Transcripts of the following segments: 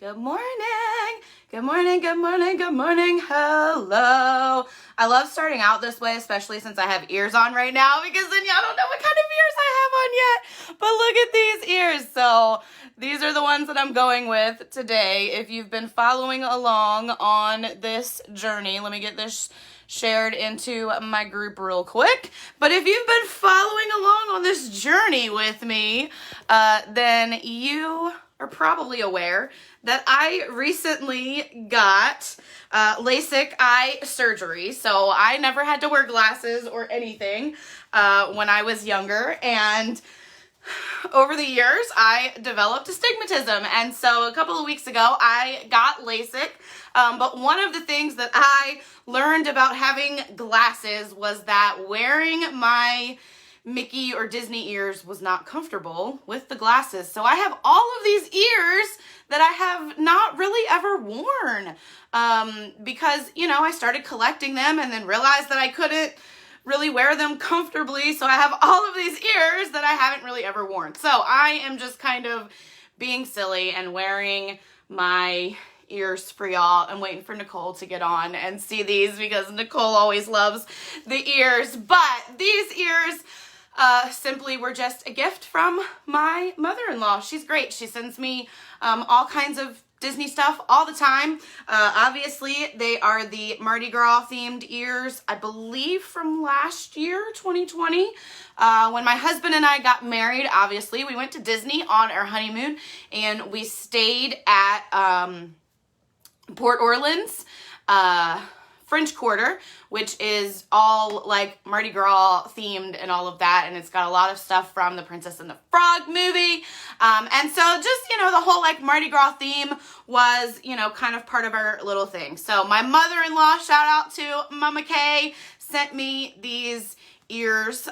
Good morning. Good morning, good morning, good morning. Hello. I love starting out this way, especially since I have ears on right now, because then y'all don't know what kind of ears I have on yet. But look at these ears. So these are the ones that I'm going with today. If you've been following along on this journey, let me get this shared into my group real quick. But if you've been following along on this journey with me, then you are probably aware that I recently got LASIK eye surgery. So I never had to wear glasses or anything when I was younger. And over the years, I developed astigmatism. And so a couple of weeks ago, I got LASIK. But one of the things that I learned about having glasses was that wearing my Mickey or Disney ears was not comfortable with the glasses. So I have all of these ears that I have not really ever worn because, I started collecting them and then realized that I couldn't really wear them comfortably. So I have all of these ears that I haven't really ever worn. So I am just kind of being silly and wearing my ears for y'all. I'm waiting for Nicole to get on and see these because Nicole always loves the ears. But these ears simply were just a gift from my mother-in-law. She's great. She sends me all kinds of Disney stuff all the time. Obviously, they are the Mardi Gras themed ears, I believe from last year, 2020. When my husband and I got married, obviously, we went to Disney on our honeymoon, and we stayed at Port Orleans, French Quarter, which is all like Mardi Gras themed and all of that. And it's got a lot of stuff from the Princess and the Frog movie. And so just, the whole like Mardi Gras theme was, kind of part of our little thing. So my mother-in-law, shout out to Mama Kay, sent me these ears,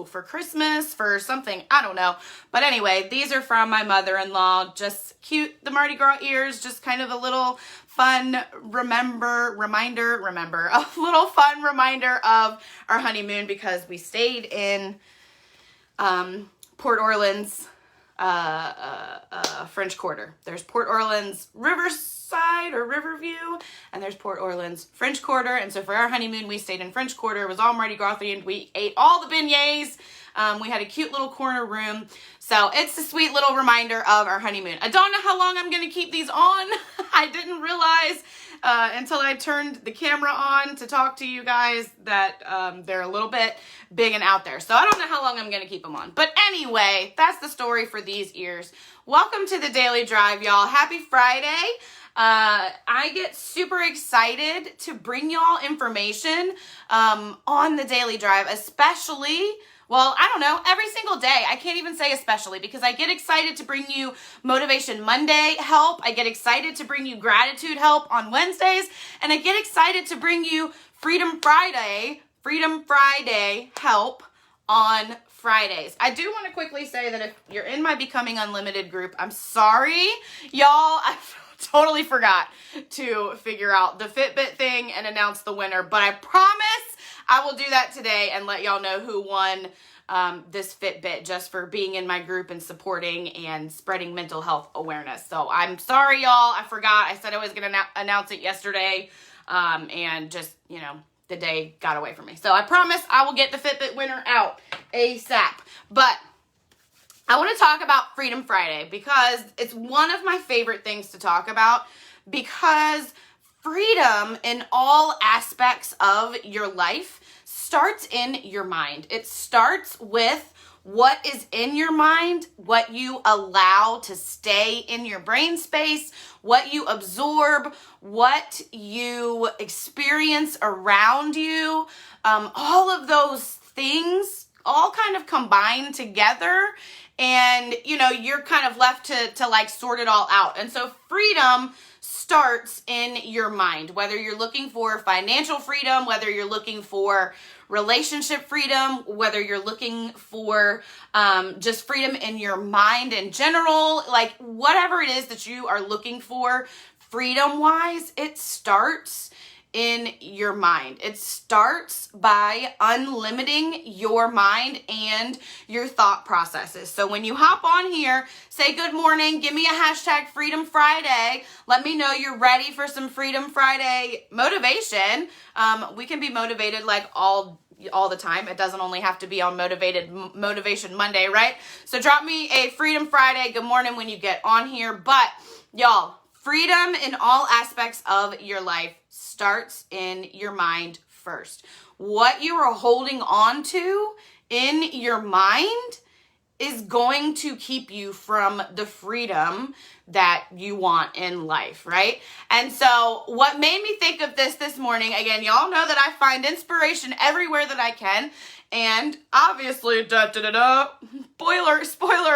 for Christmas, for something, I don't know. But anyway, these are from my mother-in-law, just cute, the Mardi Gras ears, just kind of a little fun reminder of our honeymoon because we stayed in Port Orleans, French Quarter. There's Port Orleans Riverside or Riverview, and there's Port Orleans French Quarter. And so for our honeymoon, we stayed in French Quarter. It was all Mardi Gras themed. We ate all the beignets. We had a cute little corner room. So it's a sweet little reminder of our honeymoon. I don't know how long I'm going to keep these on. I didn't realize until I turned the camera on to talk to you guys that they're a little bit big and out there. So I don't know how long I'm going to keep them on. But anyway, that's the story for these ears. Welcome to the Daily Drive, y'all. Happy Friday. I get super excited to bring y'all information on the Daily Drive, especially, I don't know, every single day. I can't even say especially because I get excited to bring you Motivation Monday help. I get excited to bring you gratitude help on Wednesdays. And I get excited to bring you Freedom Friday help on Fridays. I do want to quickly say that if you're in my Becoming Unlimited group, I'm sorry, y'all. I totally forgot to figure out the Fitbit thing and announce the winner. But I promise I will do that today and let y'all know who won this Fitbit just for being in my group and supporting and spreading mental health awareness. So I'm sorry, y'all. I forgot. I said I was going to announce it yesterday and just, the day got away from me. So I promise I will get the Fitbit winner out ASAP. But I want to talk about Freedom Friday because it's one of my favorite things to talk about because freedom in all aspects of your life starts in your mind. It starts with what is in your mind, what you allow to stay in your brain space, what you absorb, what you experience around you. All of those things all kind of combine together and, you're kind of left to like sort it all out. And so freedom starts in your mind, whether you're looking for financial freedom, whether you're looking for relationship freedom, whether you're looking for just freedom in your mind in general, like whatever it is that you are looking for freedom-wise, it starts in your mind. It starts by unlimiting your mind and your thought processes. So when you hop on here, say good morning, give me a hashtag Freedom Friday. Let me know you're ready for some Freedom Friday motivation. We can be motivated like all the time. It doesn't only have to be on Motivation Monday, right? So drop me a Freedom Friday good morning when you get on here. But y'all, freedom in all aspects of your life starts in your mind first. What you are holding on to in your mind is going to keep you from the freedom that you want in life, right? And so what made me think of this morning, again, y'all know that I find inspiration everywhere that I can. And obviously, spoiler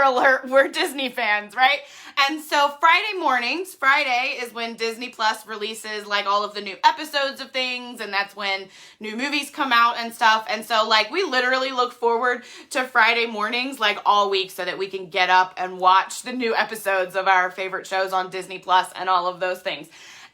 alert, we're Disney fans, right? And so Friday is when Disney Plus releases like all of the new episodes of things, and that's when new movies come out and stuff. And so like we literally look forward to Friday mornings like all week so that we can get up and watch the new episodes of our favorite shows on Disney Plus and all of those things.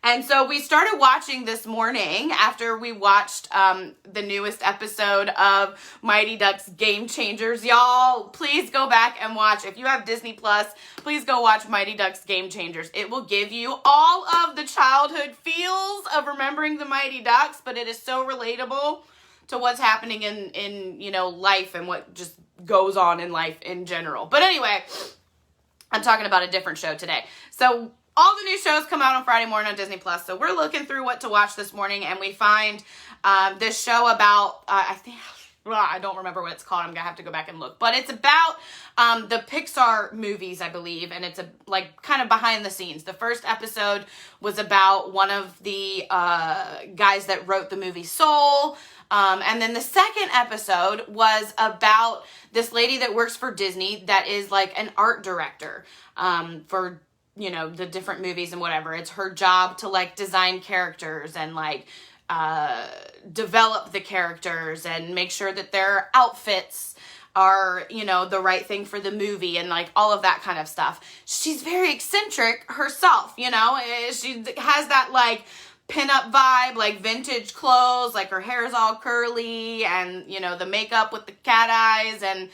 And so we started watching this morning after we watched the newest episode of Mighty Ducks Game Changers. Y'all, please go back and watch. If you have Disney Plus, please go watch Mighty Ducks Game Changers. It will give you all of the childhood feels of remembering the Mighty Ducks, but it is so relatable to what's happening in life and what just goes on in life in general. But anyway, I'm talking about a different show today. So all the new shows come out on Friday morning on Disney Plus. So we're looking through what to watch this morning, and we find this show about, I don't remember what it's called. I'm going to have to go back and look. But it's about the Pixar movies, I believe, and it's kind of behind the scenes. The first episode was about one of the guys that wrote the movie Soul. And then the second episode was about this lady that works for Disney that is like an art director for the different movies and whatever. It's her job to like design characters and like develop the characters and make sure that their outfits are, the right thing for the movie and like all of that kind of stuff. She's very eccentric herself, she has that like pinup vibe, like vintage clothes, like her hair's all curly and, the makeup with the cat eyes and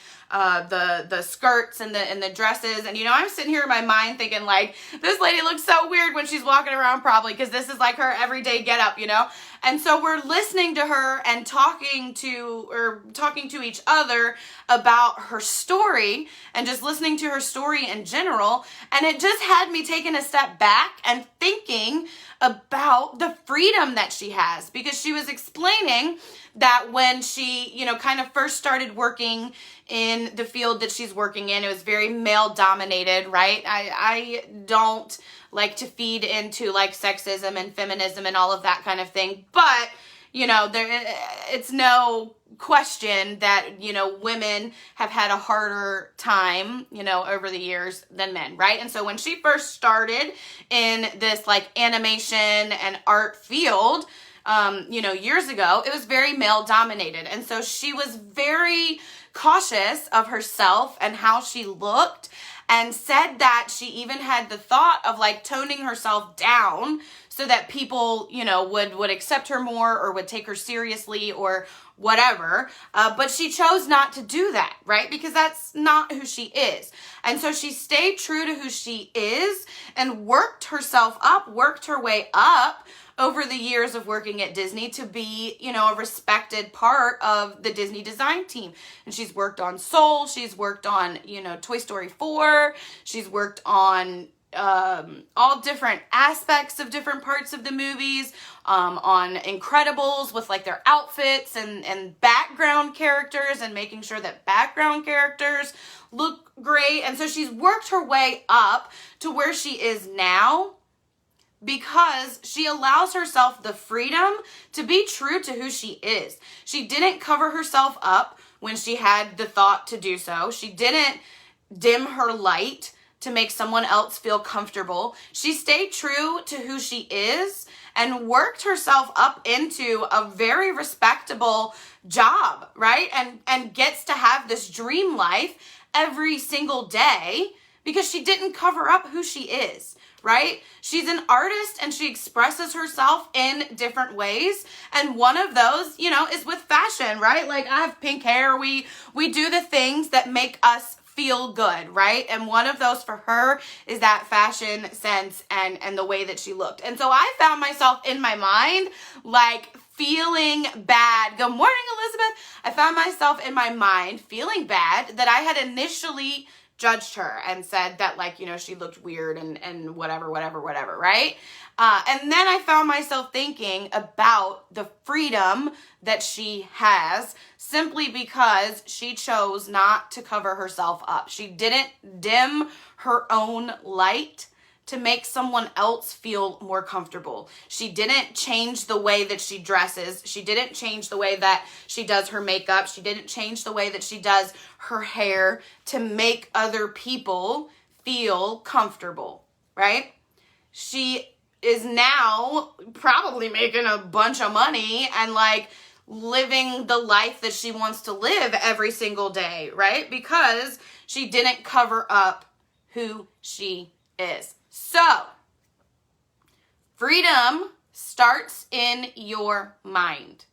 the skirts and the dresses. And, I'm sitting here in my mind thinking like, this lady looks so weird when she's walking around probably because this is like her everyday get up, And so we're listening to her and talking to each other about her story and just listening to her story in general. And it just had me taking a step back and thinking about the freedom that she has, because she was explaining that when she, kind of first started working in the field that she's working in, it was very male dominated, right? I don't like to feed into like sexism and feminism and all of that kind of thing, but it's no question that, women have had a harder time, over the years than men, right? And so when she first started in this like animation and art field, years ago, it was very male dominated. And so she was very cautious of herself and how she looked, and said that she even had the thought of like toning herself down so that people, would accept her more or would take her seriously or whatever. But she chose not to do that, right? Because that's not who she is. And so she stayed true to who she is and worked her way up over the years of working at Disney to be, a respected part of the Disney design team. And she's worked on Soul. She's worked on, Toy Story 4. She's worked on all different aspects of different parts of the movies, on Incredibles with like their outfits and background characters and making sure that background characters look great. And so she's worked her way up to where she is now, because she allows herself the freedom to be true to who she is. She didn't cover herself up when she had the thought to do so. She didn't dim her light to make someone else feel comfortable. She stayed true to who she is and worked herself up into a very respectable job, right? And gets to have this dream life every single day because she didn't cover up who she is, right? She's an artist and she expresses herself in different ways. And one of those, is with fashion, right? Like, I have pink hair. We do the things that make us feel good, right? And one of those for her is that fashion sense and the way that she looked. And so I found myself in my mind, like, feeling bad. Good morning, Elizabeth. I found myself in my mind feeling bad that I had initially judged her and said that, like, she looked weird and whatever, right? And then I found myself thinking about the freedom that she has simply because she chose not to cover herself up. She didn't dim her own light to make someone else feel more comfortable. She didn't change the way that she dresses. She didn't change the way that she does her makeup. She didn't change the way that she does her hair to make other people feel comfortable, right? She is now probably making a bunch of money and, like, living the life that she wants to live every single day, right? Because she didn't cover up who she is. So, freedom starts in your mind.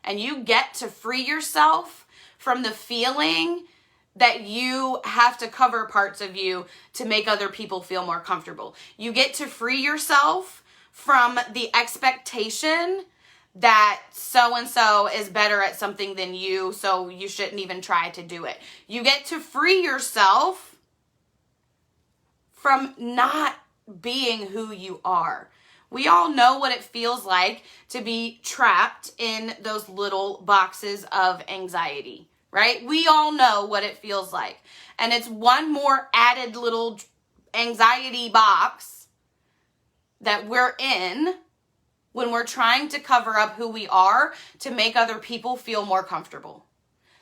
And you get to free yourself from the feeling that you have to cover parts of you to make other people feel more comfortable. You get to free yourself from the expectation that so-and-so is better at something than you, so you shouldn't even try to do it. You get to free yourself from not being who you are. We all know what it feels like to be trapped in those little boxes of anxiety, right? We all know what it feels like. And it's one more added little anxiety box that we're in when we're trying to cover up who we are to make other people feel more comfortable.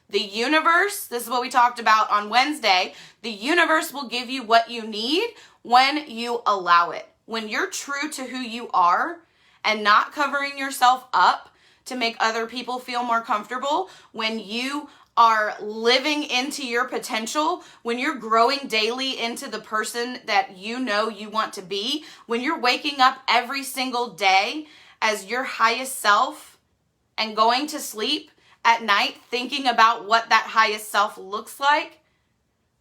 The universe, this is what we talked about on Wednesday, the universe will give you what you need when you allow it. When you're true to who you are and not covering yourself up to make other people feel more comfortable, when you are living into your potential, when you're growing daily into the person that you know you want to be, when you're waking up every single day as your highest self and going to sleep at night thinking about what that highest self looks like,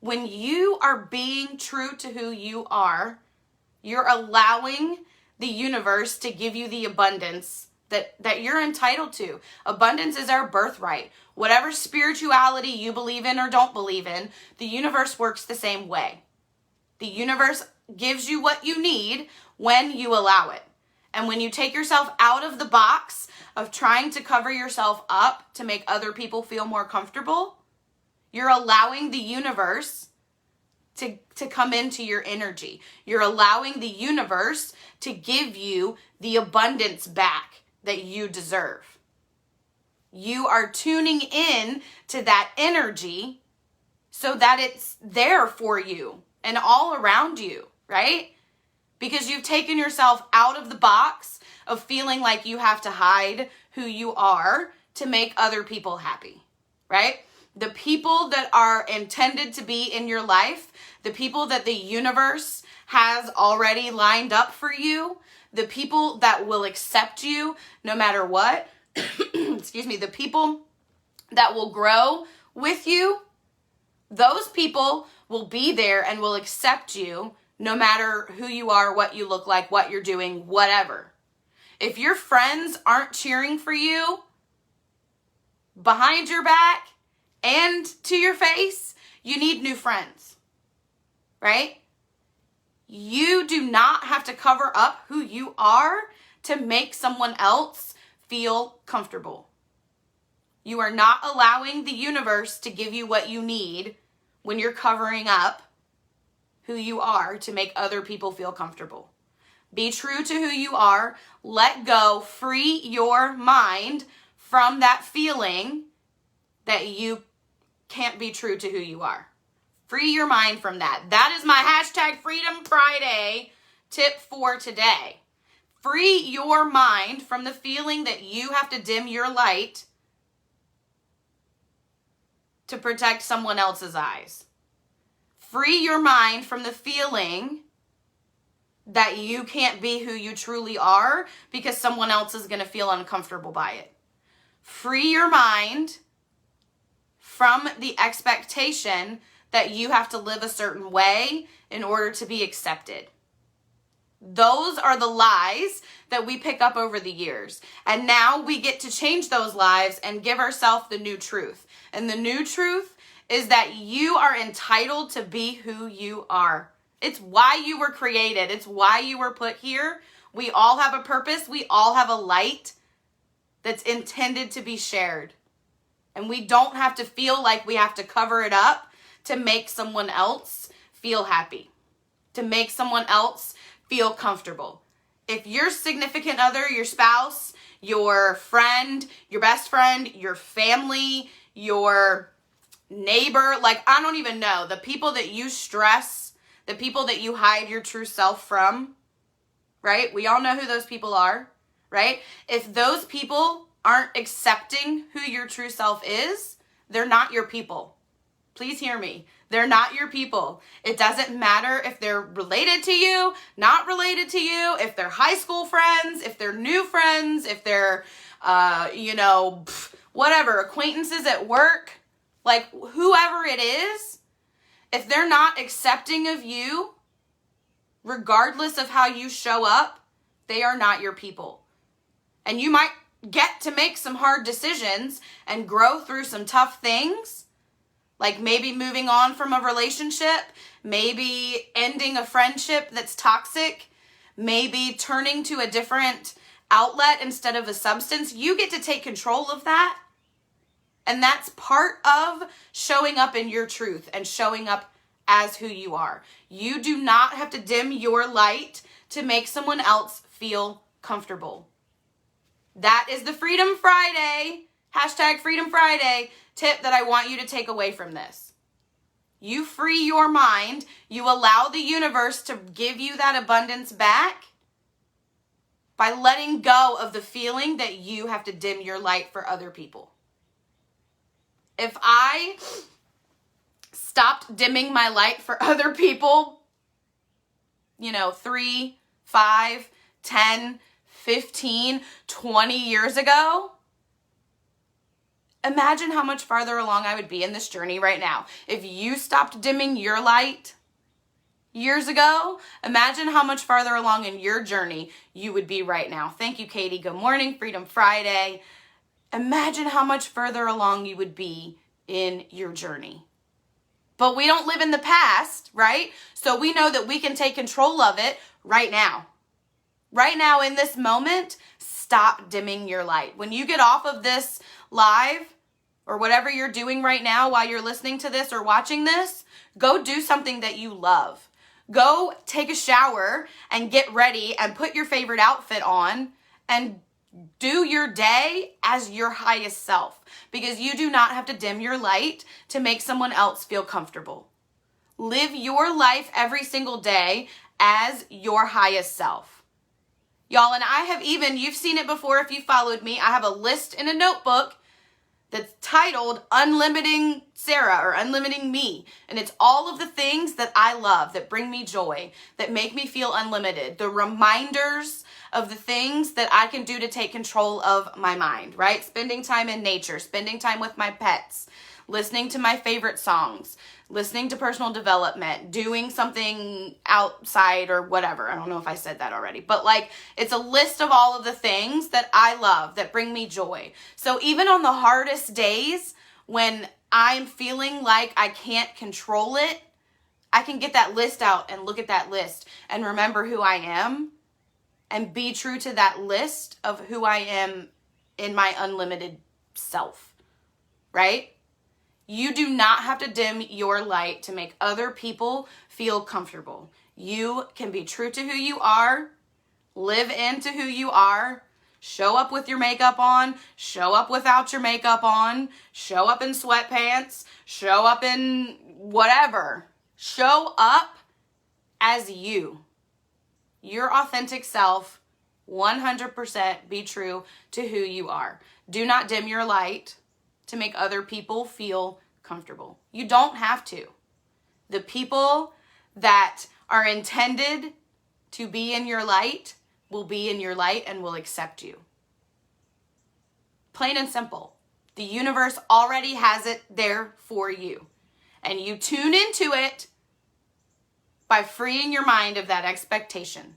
when you are being true to who you are, you're allowing the universe to give you the abundance that you're entitled to. Abundance is our birthright. Whatever spirituality you believe in or don't believe in, the universe works the same way. The universe gives you what you need when you allow it. And when you take yourself out of the box of trying to cover yourself up to make other people feel more comfortable, you're allowing the universe to come into your energy. You're allowing the universe to give you the abundance back that you deserve. You are tuning in to that energy so that it's there for you and all around you, right? Because you've taken yourself out of the box of feeling like you have to hide who you are to make other people happy, right? The people that are intended to be in your life, the people that the universe has already lined up for you, the people that will accept you no matter what, excuse me, the people that will grow with you, those people will be there and will accept you no matter who you are, what you look like, what you're doing, whatever. If your friends aren't cheering for you behind your back and to your face, you need new friends, right? You do not have to cover up who you are to make someone else feel comfortable. You are not allowing the universe to give you what you need when you're covering up who you are to make other people feel comfortable. Be true to who you are. Let go. Free your mind from that feeling that you can't be true to who you are. Free your mind from that. That is my hashtag Freedom Friday tip for today. Free your mind from the feeling that you have to dim your light to protect someone else's eyes. Free your mind from the feeling that you can't be who you truly are because someone else is going to feel uncomfortable by it. Free your mind from the expectation that you have to live a certain way in order to be accepted. Those are the lies that we pick up over the years. And now we get to change those lives and give ourselves the new truth. And the new truth is that you are entitled to be who you are. It's why you were created. It's why you were put here. We all have a purpose. We all have a light that's intended to be shared. And we don't have to feel like we have to cover it up to make someone else feel happy, to make someone else feel comfortable. If your significant other, your spouse, your friend, your best friend, your family, your neighbor, like I don't even know, the people that you stress, the people that you hide your true self from, right? We all know who those people are, right? If those people aren't accepting who your true self is, they're not your people. Please hear me. They're not your people. It doesn't matter if they're related to you, not related to you, if they're high school friends, if they're new friends, if they're, whatever, acquaintances at work, like whoever it is, if they're not accepting of you, regardless of how you show up, they are not your people. And you might get to make some hard decisions and grow through some tough things, like maybe moving on from a relationship, maybe ending a friendship that's toxic, maybe turning to a different outlet instead of a substance. You get to take control of that. And that's part of showing up in your truth and showing up as who you are. You do not have to dim your light to make someone else feel comfortable. That is the Freedom Friday, #Freedom Friday tip that I want you to take away from this. You free your mind. You allow the universe to give you that abundance back by letting go of the feeling that you have to dim your light for other people. If I stopped dimming my light for other people, 3, 5, 10, 15, 20 years ago, imagine how much farther along I would be in this journey right now. If you stopped dimming your light years ago, imagine how much farther along in your journey you would be right now. Thank you, Katie. Good morning, Freedom Friday. Imagine how much further along you would be in your journey. But we don't live in the past, right? So we know that we can take control of it right now. Right now in this moment, stop dimming your light. When you get off of this live or whatever you're doing right now while you're listening to this or watching this, go do something that you love. Go take a shower and get ready and put your favorite outfit on and do your day as your highest self, because you do not have to dim your light to make someone else feel comfortable. Live your life every single day as your highest self. Y'all, and I have you've seen it before if you followed me, I have a list in a notebook that's titled Unlimiting Sarah or Unlimiting Me. And it's all of the things that I love, that bring me joy, that make me feel unlimited. The reminders of the things that I can do to take control of my mind, right? Spending time in nature, spending time with my pets, listening to my favorite songs, listening to personal development, doing something outside or whatever. I don't know if I said that already, but it's a list of all of the things that I love that bring me joy. So even on the hardest days when I'm feeling like I can't control it, I can get that list out and look at that list and remember who I am and be true to that list of who I am in my unlimited self, right? You do not have to dim your light to make other people feel comfortable. You can be true to who you are, live into who you are, show up with your makeup on, show up without your makeup on, show up in sweatpants, show up in whatever. Show up as you. Your authentic self, 100% be true to who you are. Do not dim your light to make other people feel comfortable. You don't have to. The people that are intended to be in your light will be in your light and will accept you. Plain and simple. The universe already has it there for you. And you tune into it by freeing your mind of that expectation.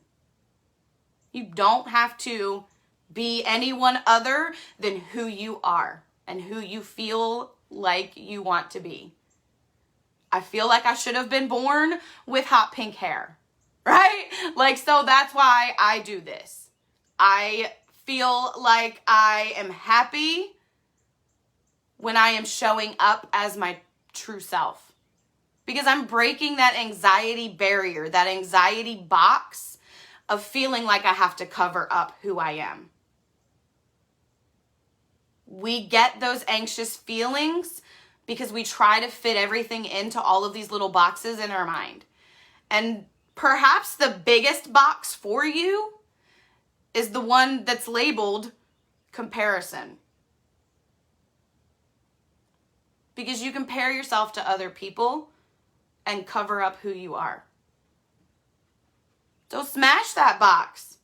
You don't have to be anyone other than who you are and who you feel like you want to be. I feel like I should have been born with hot pink hair, right? Like, so that's why I do this. I feel like I am happy when I am showing up as my true self, because I'm breaking that anxiety barrier, that anxiety box of feeling like I have to cover up who I am. We get those anxious feelings because we try to fit everything into all of these little boxes in our mind. And perhaps the biggest box for you is the one that's labeled comparison. Because you compare yourself to other people and cover up who you are. So smash that box.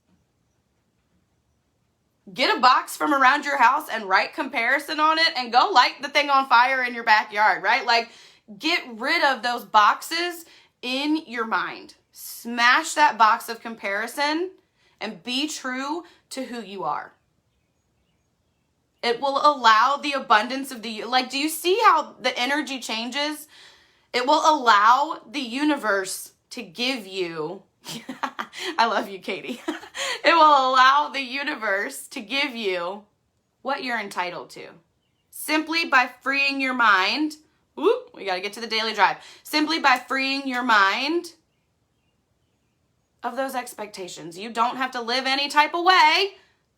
Get a box from around your house and write comparison on it and go light the thing on fire in your backyard, right? Like, get rid of those boxes in your mind. Smash that box of comparison and be true to who you are. It will allow the abundance of the, like, do you see how the energy changes? It will allow the universe to give you, I love you, Katie. It will allow the universe to give you what you're entitled to. Simply by freeing your mind. Whoop, we got to get to the daily drive. Simply by freeing your mind of those expectations. You don't have to live any type of way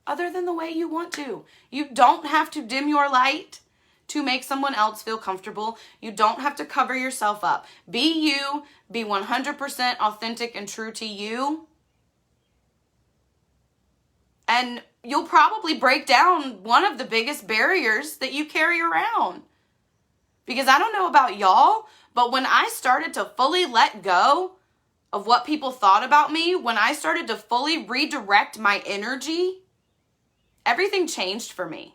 other than the way you want to. You don't have to dim your light to make someone else feel comfortable. You don't have to cover yourself up. Be you. Be 100% authentic and true to you. And you'll probably break down one of the biggest barriers that you carry around. Because I don't know about y'all, but when I started to fully let go of what people thought about me, when I started to fully redirect my energy, everything changed for me.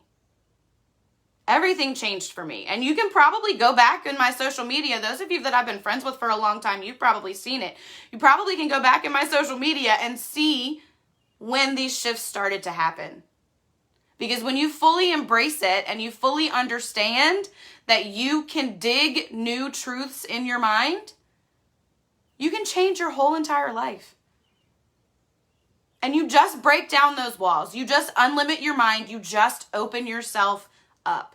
Everything changed for me. And you can probably go back in my social media. Those of you that I've been friends with for a long time, you've probably seen it. You probably can go back in my social media and see when these shifts started to happen. Because when you fully embrace it and you fully understand that you can dig new truths in your mind, you can change your whole entire life. And you just break down those walls. You just unlimit your mind. You just open yourself up.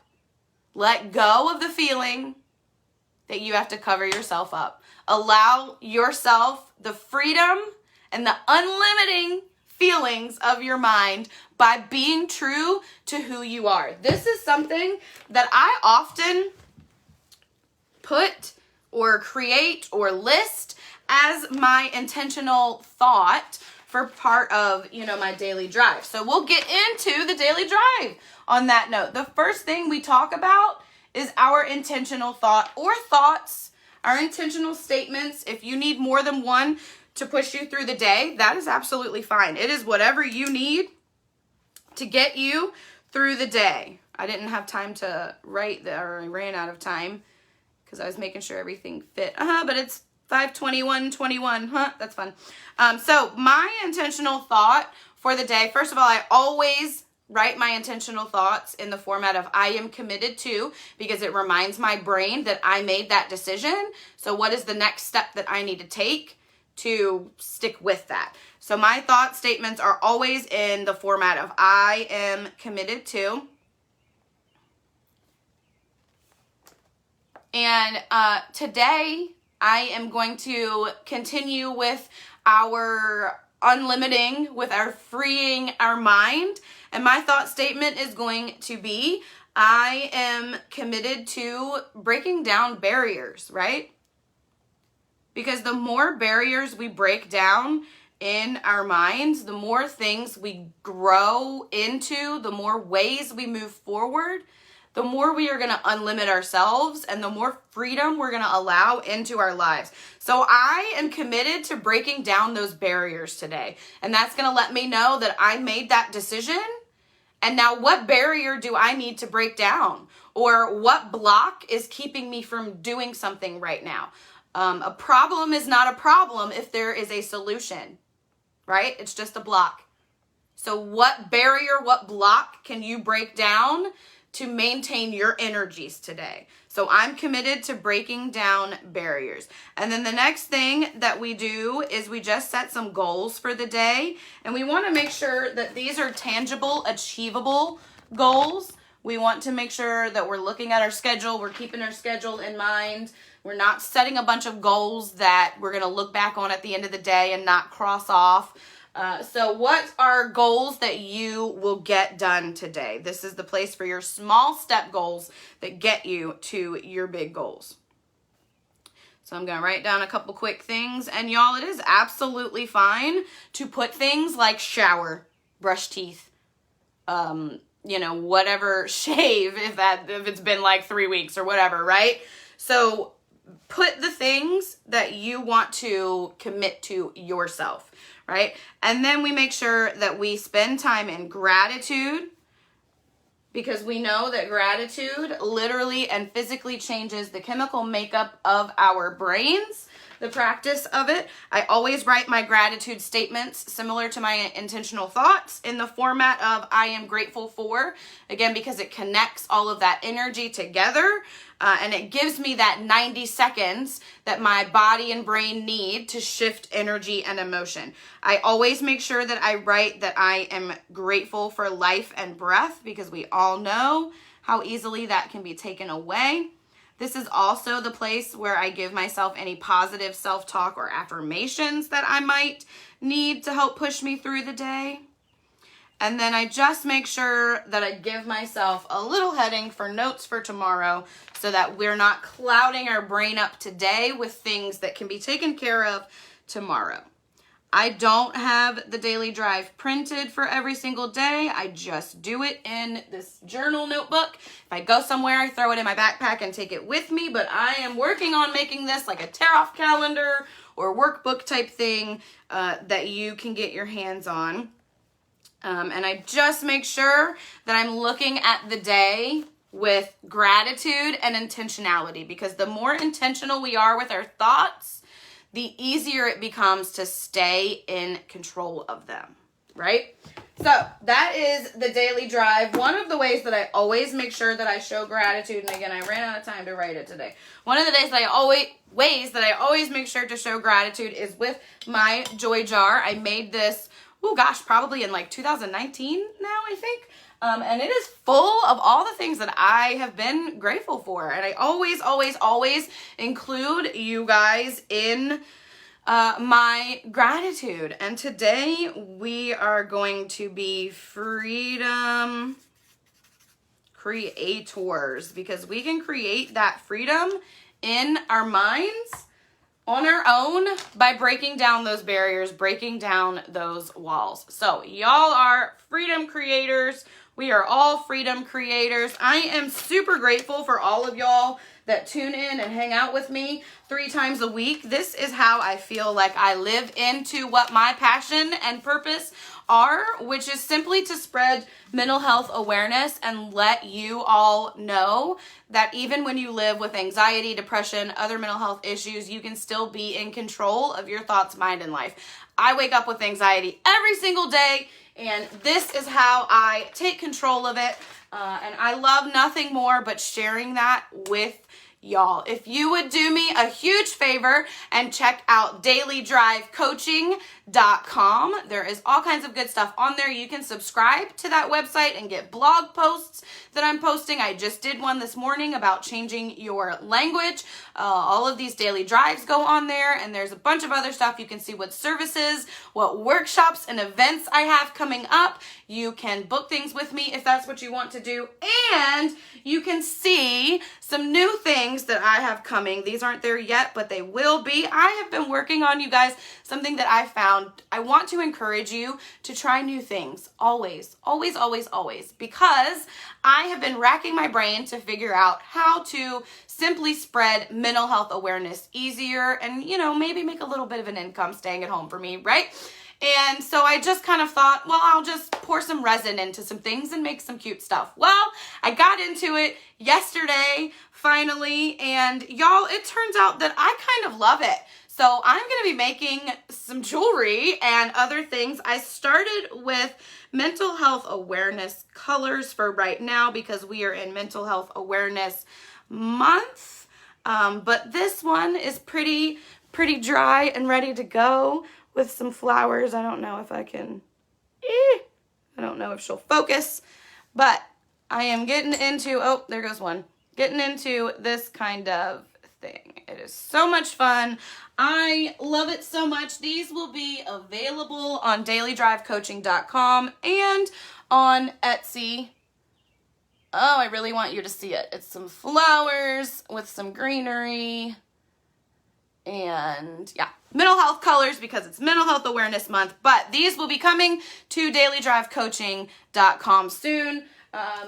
Let go of the feeling that you have to cover yourself up. Allow yourself the freedom and the unlimiting feelings of your mind by being true to who you are. This is something that I often put or create or list as my intentional thought for part of, my daily drive. So we'll get into the daily drive on that note. The first thing we talk about is our intentional thought or thoughts, our intentional statements. If you need more than one to push you through the day, that is absolutely fine. It is whatever you need to get you through the day. I didn't have time to write or I ran out of time because I was making sure everything fit. But it's 5:21:21. That's fun. So my intentional thought for the day, first of all, I always write my intentional thoughts in the format of I am committed to, because it reminds my brain that I made that decision. So what is the next step that I need to take to stick with that? So my thought statements are always in the format of I am committed to. And today I am going to continue with our unlimiting, with our freeing our mind. And my thought statement is going to be, I am committed to breaking down barriers, right? Because the more barriers we break down in our minds, the more things we grow into, the more ways we move forward, the more we are going to unlimit ourselves and the more freedom we're going to allow into our lives. So I am committed to breaking down those barriers today. And that's going to let me know that I made that decision. And now what barrier do I need to break down? Or what block is keeping me from doing something right now? A problem is not a problem if there is a solution, right? It's just a block. So what barrier, what block can you break down to maintain your energies today? So I'm committed to breaking down barriers. And then the next thing that we do is we just set some goals for the day. And we want to make sure that these are tangible, achievable goals. We want to make sure that we're looking at our schedule. We're keeping our schedule in mind. We're not setting a bunch of goals that we're going to look back on at the end of the day and not cross off. So what are goals that you will get done today? This is the place for your small step goals that get you to your big goals. So I'm going to write down a couple quick things. And y'all, it is absolutely fine to put things like shower, brush teeth, whatever, shave if it's been like 3 weeks or whatever, right? So put the things that you want to commit to yourself. Right? And then we make sure that we spend time in gratitude, because we know that gratitude literally and physically changes the chemical makeup of our brains, the practice of it. I always write my gratitude statements similar to my intentional thoughts in the format of I am grateful for, again, because it connects all of that energy together. And it gives me that 90 seconds that my body and brain need to shift energy and emotion. I always make sure that I write that I am grateful for life and breath, because we all know how easily that can be taken away. This is also the place where I give myself any positive self-talk or affirmations that I might need to help push me through the day. And then I just make sure that I give myself a little heading for notes for tomorrow so that we're not clouding our brain up today with things that can be taken care of tomorrow. I don't have the daily drive printed for every single day. I just do it in this journal notebook. If I go somewhere, I throw it in my backpack and take it with me, but I am working on making this like a tear-off calendar or workbook type thing that you can get your hands on. And I just make sure that I'm looking at the day with gratitude and intentionality, because the more intentional we are with our thoughts, the easier it becomes to stay in control of them, right? So that is the daily drive. One of the ways that I always make sure that I show gratitude, and again, I ran out of time to write it today. One of the ways that I always make sure to show gratitude is with my joy jar. I made this, probably in like 2019 now, I think. And it is full of all the things that I have been grateful for. And I always, always, always include you guys in my gratitude. And today we are going to be freedom creators, because we can create that freedom in our minds on our own by breaking down those barriers, breaking down those walls. So y'all are freedom creators. We are all freedom creators. I am super grateful for all of y'all that tune in and hang out with me 3 times a week. This is how I feel like I live into what my passion and purpose are, which is simply to spread mental health awareness and let you all know that even when you live with anxiety, depression, other mental health issues, you can still be in control of your thoughts, mind, and life. I wake up with anxiety every single day, and this is how I take control of it. And I love nothing more but sharing that with y'all. If you would do me a huge favor and check out dailydrivecoaching.com. There is all kinds of good stuff on there. You can subscribe to that website and get blog posts that I'm posting. I just did one this morning about changing your language. All of these daily drives go on there, and there's a bunch of other stuff. You can see what services, what workshops and events I have coming up. You can book things with me if that's what you want to do, and you can see some new things things that I have coming. These aren't there yet, but they will be. I have been working on, you guys, something that I found. I want to encourage you to try new things. Always, always, always, always. Because I have been racking my brain to figure out how to simply spread mental health awareness easier and, you know, maybe make a little bit of an income staying at home for me, right? And so I just kind of thought, well, I'll just pour some resin into some things and make some cute stuff. Well, I got into it yesterday, finally, and y'all, it turns out that I kind of love it. So I'm going to be making some jewelry and other things. I started with mental health awareness colors for right now because we are in mental health awareness month. But this one is pretty dry and ready to go with some flowers. I don't know if I can, I don't know if she'll focus, but I am getting into, oh, there goes one. Getting into this kind of thing. It is so much fun. I love it so much. These will be available on dailydrivecoaching.com and on Etsy. Oh, I really want you to see it. It's some flowers with some greenery. And yeah, mental health colors because it's Mental Health Awareness Month. But these will be coming to dailydrivecoaching.com soon.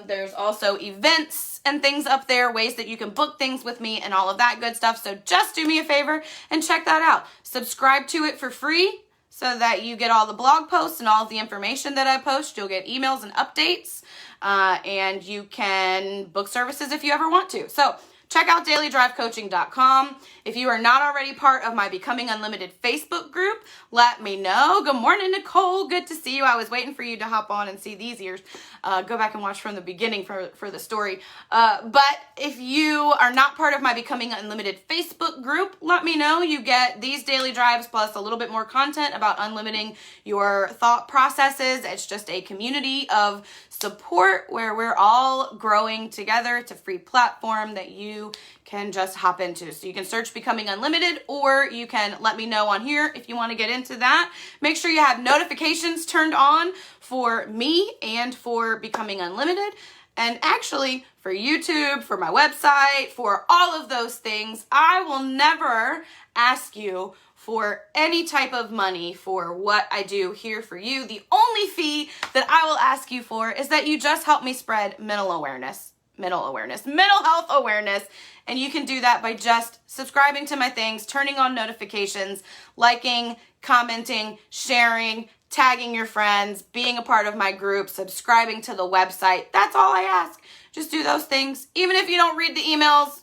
There's also events and things up there, ways that you can book things with me and all of that good stuff. So just do me a favor and check that out. Subscribe to it for free so that you get all the blog posts and all of the information that I post. You'll get emails and updates, and you can book services if you ever want to. So check out dailydrivecoaching.com. If you are not already part of my Becoming Unlimited Facebook group, let me know. Good morning, Nicole. Good to see you. I was waiting for you to hop on and see these ears. Go back and watch from the beginning for the story. But if you are not part of my Becoming Unlimited Facebook group, let me know. You get these daily drives plus a little bit more content about unlimiting your thought processes. It's just a community of support where we're all growing together. It's a free platform that you can just hop into. So you can search Becoming Unlimited, or you can let me know on here if you want to get into that. Make sure you have notifications turned on for me and for Becoming Unlimited. And actually for YouTube, for my website, for all of those things, I will never ask you for any type of money for what I do here for you. The only fee that I will ask you for is that you just help me spread mental health awareness. And you can do that by just subscribing to my things, turning on notifications, liking, commenting, sharing, tagging your friends, being a part of my group, subscribing to the website. That's all I ask. Just do those things. Even if you don't read the emails,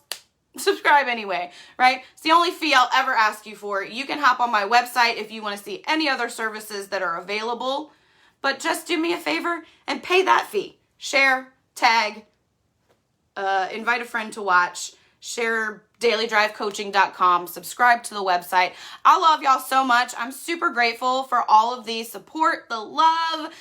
subscribe anyway, right? It's the only fee I'll ever ask you for. You can hop on my website if you want to see any other services that are available, but just do me a favor and pay that fee. Share, tag, invite a friend to watch, share dailydrivecoaching.com, subscribe to the website. I love y'all so much. I'm super grateful for all of the support, the love.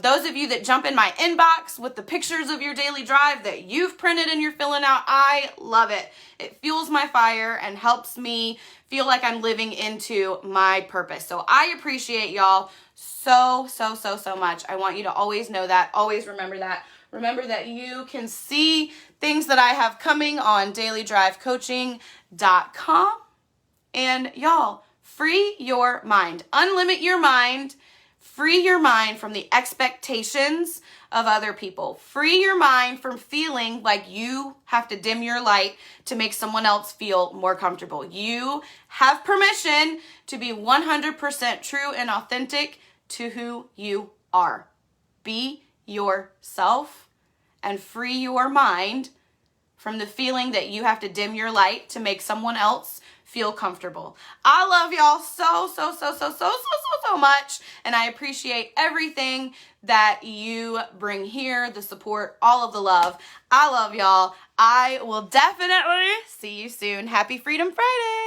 Those of you that jump in my inbox with the pictures of your daily drive that you've printed and you're filling out, I love it. It fuels my fire and helps me feel like I'm living into my purpose. So I appreciate y'all so much. I want you to always know that, always remember that. Remember that you can see things that I have coming on dailydrivecoaching.com. And y'all, free your mind. Unlimit your mind. Free your mind from the expectations of other people. Free your mind from feeling like you have to dim your light to make someone else feel more comfortable. You have permission to be 100% true and authentic to who you are. Be yourself and free your mind from the feeling that you have to dim your light to make someone else feel comfortable. I love y'all so much, and I appreciate everything that you bring here, the support, all of the love. I love y'all. I will definitely see you soon. Happy Freedom Friday.